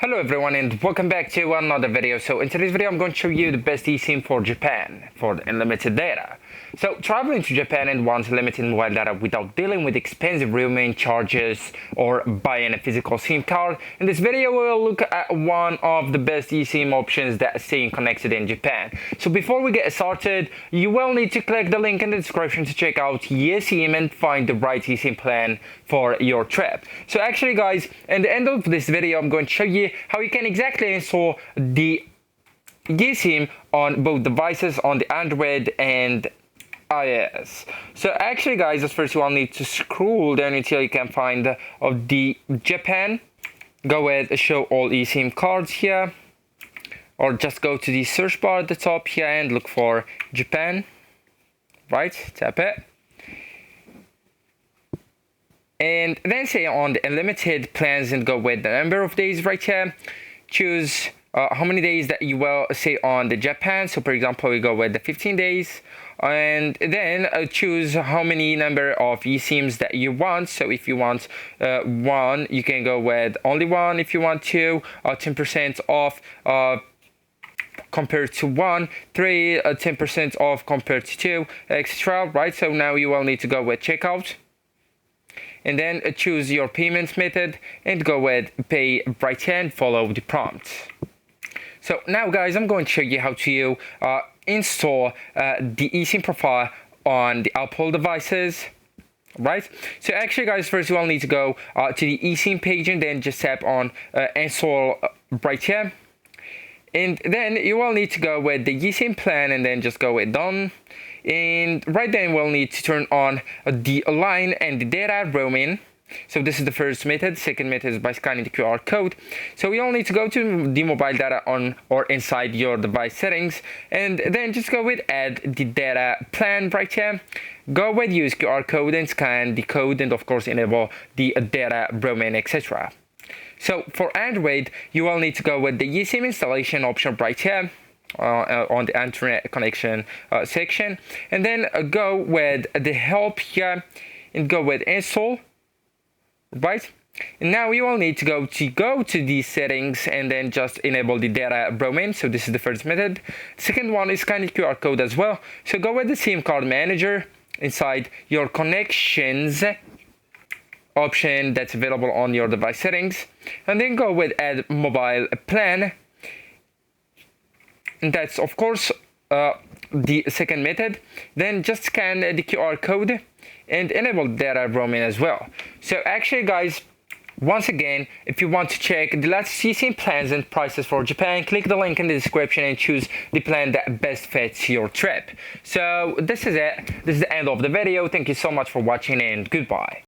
Hello everyone and welcome back to another video. So in today's video I'm going to show you the best eSIM for Japan for the unlimited data. So traveling to Japan and want limited mobile data without dealing with expensive roaming charges or buying a physical SIM card, in this video we'll look at one of the best eSIM options that is staying connected in Japan. So before we get started, you will need to click the link in the description to check out yesim and find the right eSIM plan for your trip. So actually guys, in the end of this video I'm going to show you how you can exactly install the yesim on both devices, on the Android and iOS. So actually guys, just first you will need to scroll down until you can find the Japan. Go ahead, show all eSIM cards here, or just go to the search bar at the top here and look for Japan. Right, tap it. And then say on the unlimited plans and go with the number of days right here. Choose how many days that you will say on the Japan. So for example, we go with the 15 days. And then choose how many number of eSIMs that you want. So if you want one, you can go with only one. If you want two, 10% off compared to one, three, 10% off compared to two, etc. Right? So now you will need to go with checkout. And then choose your payment method and go with pay right here and follow the prompt. So now guys, I'm going to show you how to install the eSIM profile on the Apple devices. Right, so actually guys, first you will need to go to the eSIM page and then just tap on install right here. And then you will need to go with the eSIM plan and then just go with done. And right then we'll need to turn on the line and the data roaming. So this is the first method. Second method is by scanning the QR code. So we all need to go to the mobile data on or inside your device settings and then just go with add the data plan right here. Go with use QR code and scan the code and of course enable the data roaming, etc. So for Android, you will need to go with the yesim installation option right here. On the internet connection section, and then go with the help here and go with install. Right, and now you will need to go to the settings and then just enable the data roaming. So this is the first method. Second one is scan the QR code as well. So go with the SIM card manager inside your connections option that's available on your device settings, and then go with add mobile plan. And that's of course the second method. Then just scan the QR code and enable data roaming as well. So actually guys, once again, if you want to check the latest eSIM plans and prices for Japan, click the link in the description and choose the plan that best fits your trip. So this is it. This is the end of the video. Thank you so much for watching and goodbye.